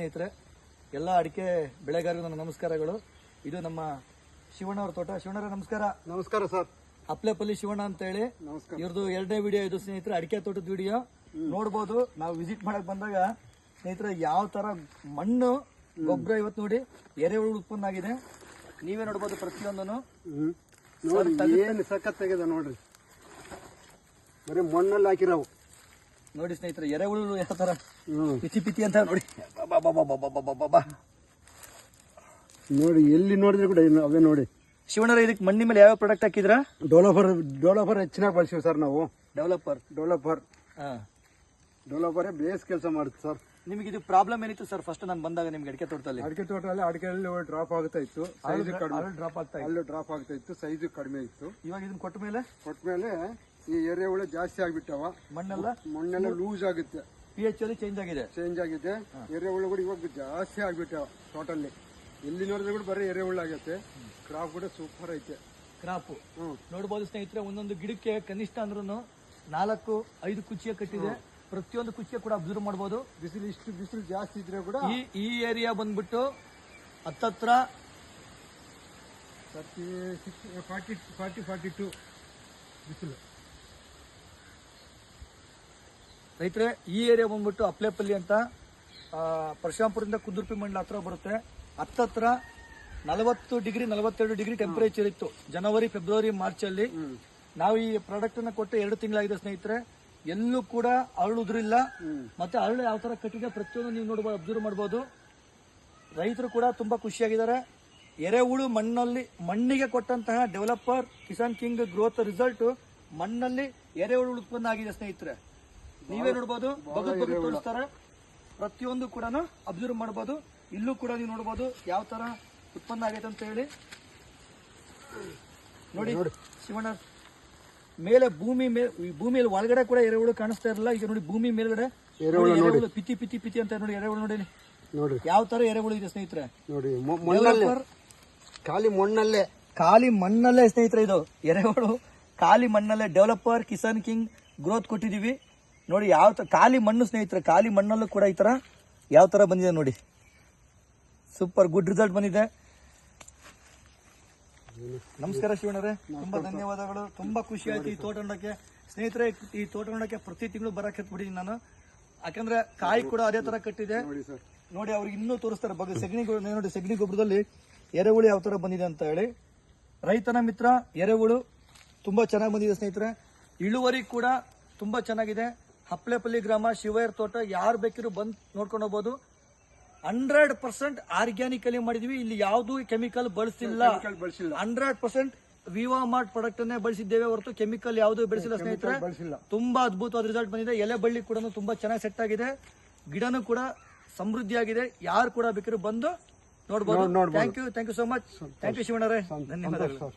ಸ್ನೇಹಿತರೆ, ಎಲ್ಲ ಅಡಿಕೆ ಬೆಳೆಗಾರರು ನನ್ನ ನಮಸ್ಕಾರಗಳು. ಇದು ನಮ್ಮ ಶಿವಣ್ಣ ಅವ್ರ ತೋಟ. ಶಿವಣ್ಣರ ನಮಸ್ಕಾರ. ನಮಸ್ಕಾರ ಸರ್. ಅಪ್ಲೆಪಲ್ಲಿ ಶಿವಣ್ಣ ಅಂತ ಹೇಳಿ. ಇವ್ರದ್ದು 2ನೇ ವಿಡಿಯೋ ಇದು ಸ್ನೇಹಿತರೆ, ಅಡಿಕೆ ತೋಟದ ವಿಡಿಯೋ ನೋಡ್ಬೋದು. ನಾವು ವಿಸಿಟ್ ಮಾಡಕ್ ಬಂದಾಗ ಸ್ನೇಹಿತರೆ ಯಾವ ತರ ಮಣ್ಣು ಗೊಬ್ಬರ ಇವತ್ತು ನೋಡಿ ಎರೆಹುಳು ಉತ್ಪನ್ನ ಆಗಿದೆ. ನೀವೇ ನೋಡ್ಬೋದು ಪ್ರತಿಯೊಂದನ್ನು. ಏನು ಸಖತ್ತಾಗಿದೆ ನೋಡ್ರಿ, ಬರೀ ಮಣ್ಣಲ್ಲಿ ಹಾಕಿರವು ನೋಡಿ ಸ್ನೇಹಿತರೆ. ಎರೆಹುಳು ಯಾವ ತರ ಪಿತಿ ಪಿತಿ ಅಂತ ನೋಡಿ. ನೋಡಿ ಎಲ್ಲಿ ನೋಡಿದ್ರೆ ಕೂಡ ಅವೇ ನೋಡಿ. ಶಿವಣ್ಣರ ಇದಕ್ಕೆ ಮಣ್ಣಿ ಮೇಲೆ ಯಾವ ಪ್ರಾಡಕ್ಟ್ ಹಾಕಿದ್ರ? ಡೆವಲಪರ್ ಹೆಚ್ಚಿನಾಗಿ ಬಳಸಿವಿ ಸರ್ ನಾವು. ಡೆವಲಪರೇ ಬೇಸ್ ಕೆಲಸ ಮಾಡುತ್ತೆ ಸರ್. ನಿಮಗೆ ಇದು ಪ್ರಾಬ್ಲಮ್ ಏನಿತ್ತು ಸರ್ ಫಸ್ಟ್ ನಾನು ಬಂದಾಗ ನಿಮ್ಗೆ ಅಡಿಕೆ ತೋಟದಲ್ಲಿ? ಅಡಿಕೆಯಲ್ಲಿ ಡ್ರಾಪ್ ಆಗ್ತಾ ಇತ್ತು, ಸೈಜ್ ಡ್ರಾಪ್ ಆಗ್ತಾ ಇತ್ತು, ಸೈಜ್ ಕಡಿಮೆ ಇತ್ತು. ಇವಾಗ ಇದನ್ನ ಕೊಟ್ಟ ಮೇಲೆ ಈ ಎರೆಹುಳು ಜಾಸ್ತಿ ಆಗ್ಬಿಟ್ಟವ, ಮಣ್ಣೆಲ್ಲ ಲೂಸ್ ಆಗುತ್ತೆ, pH ಅಲ್ಲಿ ಚೇಂಜ್ ಆಗಿದೆ. ಎರೆಹುಳು ಕೂಡ ಇವಾಗ ಜಾಸ್ತಿ ಆಗ್ಬಿಟ್ಟವ ಟೋಟಲ್ಲಿ. ಎಲ್ಲಿ ನೋಡಿದ್ರೆ ಕೂಡ ಬರೀ ಎರೆಹುಳು ಆಗತ್ತೆ. ಕ್ರಾಪ್ ಕೂಡ ಸೂಪರ್ ಐತೆ. ಕ್ರಾಪ್ ನೋಡಬಹುದು ಸ್ನೇಹಿತರೆ, ಒಂದೊಂದು ಗಿಡಕ್ಕೆ ಕನಿಷ್ಠ ಅಂದ್ರೂ 4-5 ಕುಚ್ಚಿಗೆ ಕಟ್ಟಿದೆ. ಪ್ರತಿಯೊಂದು ಕುಚ್ಚಿಗೆ ಕೂಡ ಅಬ್ಸರ್ವ್ ಮಾಡಬಹುದು. ಬಿಸಿಲು ಜಾಸ್ತಿ ಇದ್ರೆ ಕೂಡ ಈ ಏರಿಯಾ ಬಂದ್ಬಿಟ್ಟು ಹತ್ತತ್ರ 42 ಬಿಸಿಲು. ರೈತರೆ, ಈ ಏರಿಯಾ ಬಂದ್ಬಿಟ್ಟು ಅಪ್ಲೆಪಲ್ಲಿ ಅಂತ ಪರಶುರಾಂಪುರದಿಂದ ಕುದುರ್ಪಿ ಮಂಡಲ ಹತ್ರ ಬರುತ್ತೆ. ಹತ್ತತ್ರ 40 ಡಿಗ್ರಿ 42 ಡಿಗ್ರಿ ಟೆಂಪರೇಚರ್ ಇತ್ತು ಜನವರಿ, ಫೆಬ್ರವರಿ, ಮಾರ್ಚ್ ಅಲ್ಲಿ. ನಾವು ಈ ಪ್ರಾಡಕ್ಟ್ ಅನ್ನ ಕೊಟ್ಟು 2 ತಿಂಗಳಾಗಿದೆ ಸ್ನೇಹಿತರೆ. ಎಲ್ಲೂ ಕೂಡ ಅರಳುದ್ರಿಲ್ಲ. ಮತ್ತೆ ಅರಳು ಯಾವ ತರ ಕಟ್ಟಿದೆ ಪ್ರತಿಯೊಂದು ನೀವು ನೋಡಬಹುದು, ಅಬ್ಸರ್ವ್ ಮಾಡಬಹುದು. ರೈತರು ಕೂಡ ತುಂಬಾ ಖುಷಿಯಾಗಿದ್ದಾರೆ. ಎರೆಹುಳು ಮಣ್ಣಿಗೆ ಕೊಟ್ಟಂತಹ developer Kisan king growth result ಮಣ್ಣಲ್ಲಿ ಎರೆಹುಳು ಉತ್ಪನ್ನ ಆಗಿದೆ ಸ್ನೇಹಿತರೆ. ನೀವೇ ನೋಡಬಹುದು, ಬಗ್ಗು ತೋರಿಸ್ತಾರೆ. ಪ್ರತಿಯೊಂದು ಕೂಡ ಅಬ್ಸರ್ವ್ ಮಾಡಬಹುದು. ಇಲ್ಲೂ ಕೂಡ ನೀವು ನೋಡಬಹುದು ಯಾವ ತರ ಉತ್ಪನ್ನ ಆಗೈತೆ ಅಂತ ಹೇಳಿ. ನೋಡಿ ಶಿವಣ್ಣ, ಮೇಲೆ ಭೂಮಿಯಲ್ಲಿ ಒಳಗಡೆ ಕೂಡ ಎರೆಹುಳು ಕಾಣಿಸ್ತಾ ಇರಲಿಲ್ಲ. ಈಗ ನೋಡಿ ಭೂಮಿ ಮೇಲ್ಗಡೆ ಎರೆಹುಳು ಪಿತಿ ಪಿತಿ ಪಿತಿ ಅಂತ ನೋಡಿ. ಎರೆಹುಳು ನೋಡಿ ಯಾವ ತರ ಎರೆಹುಳು ಇದೆ ಸ್ನೇಹಿತರೆ. ನೋಡಿ ಖಾಲಿ ಮಣ್ಣಲ್ಲೇ ಸ್ನೇಹಿತರೆ, ಇದು ಎರೆಹುಳು ಖಾಲಿ ಮಣ್ಣಲ್ಲೇ ಡೆವಲಪರ್ ಕಿಸಾನ್ ಕಿಂಗ್ ಗ್ರೋತ್ ಕೊಟ್ಟಿದೀವಿ. ನೋಡಿ ಯಾವ ತರ ಖಾಲಿ ಮಣ್ಣು ಸ್ನೇಹಿತರೆ. ಖಾಲಿ ಮಣ್ಣಲ್ಲೂ ಕೂಡ ಈ ತರ ಯಾವ ತರ ಬಂದಿದೆ ನೋಡಿ. ಸೂಪರ್ ಗುಡ್ ರಿಸಲ್ಟ್ ಬಂದಿದೆ. ನಮಸ್ಕಾರ ಶಿವಣ್ಣರೇ, ತುಂಬಾ ಧನ್ಯವಾದಗಳು. ತುಂಬಾ ಖುಷಿ ಆಯ್ತು ಈ ತೋಟ ನೋಡಕ್ಕೆ ಸ್ನೇಹಿತರೆ. ಈ ತೋಟ ನೋಡಕ್ಕೆ ಪ್ರತಿ ತಿಂಗಳು ಬರಕ್ಕೆ ಹತ್ಬಿಟ್ಟಿದ್ದೀನಿ ನಾನು. ಯಾಕಂದ್ರೆ ಕಾಯಿ ಕೂಡ ಅದೇ ತರ ಕಟ್ಟಿದೆ ನೋಡಿ. ಅವ್ರಿಗೆ ಇನ್ನೂ ತೋರಿಸ್ತಾರೆ ನೋಡಿ ಸಗಣಿ ಗೊಬ್ಬರದಲ್ಲಿ ಎರೆಹುಳು ಯಾವ ತರ ಬಂದಿದೆ ಅಂತ ಹೇಳಿ. ರೈತನ ಮಿತ್ರ ಎರೆಹುಳು ತುಂಬಾ ಚೆನ್ನಾಗಿ ಬಂದಿದೆ ಸ್ನೇಹಿತರೆ. ಇಳುವರಿ ಕೂಡ ತುಂಬಾ ಚೆನ್ನಾಗಿದೆ. ಅಪ್ಲೆಪಲ್ಲಿ ಗ್ರಾಮ ಶಿವಯ್ಯರ್ ತೋಟ, ಯಾರು ಬೇಕಿದ್ರು ಬಂದು ನೋಡ್ಕೊಂಡು ಹೋಗ್ಬೋದು. 100% ಆರ್ಗ್ಯಾನಿಕಲಿ ಮಾಡಿದೀವಿ. ಇಲ್ಲಿ ಯಾವ್ದು ಕೆಮಿಕಲ್ ಬಳಸಿಲ್ಲ. 100% ವಿವಾ ಮಾರ್ಟ್ ಪ್ರಾಡಕ್ಟ್ ಅನ್ನೇ ಬಳಸಿದ್ದೇವೆ ಹೊರತು ಕೆಮಿಕಲ್ ಯಾವ್ದು ಬೆಳೆಸಿಲ್ಲ ಸ್ನೇಹಿತರೆ. ತುಂಬಾ ಅದ್ಭುತವಾದ ರಿಸಲ್ಟ್ ಬಂದಿದೆ. ಎಲೆ ಬಳ್ಳಿ ಕೂಡ ತುಂಬಾ ಚೆನ್ನಾಗಿ ಸೆಟ್ ಆಗಿದೆ. ಗಿಡನೂ ಕೂಡ ಸಮೃದ್ಧಿಯಾಗಿದೆ. ಯಾರು ಕೂಡ ಬೇಕಾದ್ರೂ ಬಂದು ನೋಡ್ಬೋದು. Thank you so much. Thank you ಶಿವಣ್ಣರೇ, ಧನ್ಯವಾದಗಳು.